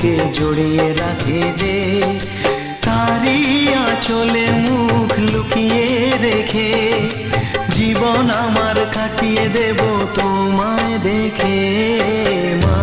বুকে জড়িয়ে রাখে যে, তারই আঁচলে মুখ লুকিয়ে রেখে জীবন আমার কাটিয়ে দেব তোমায় দেখে। মা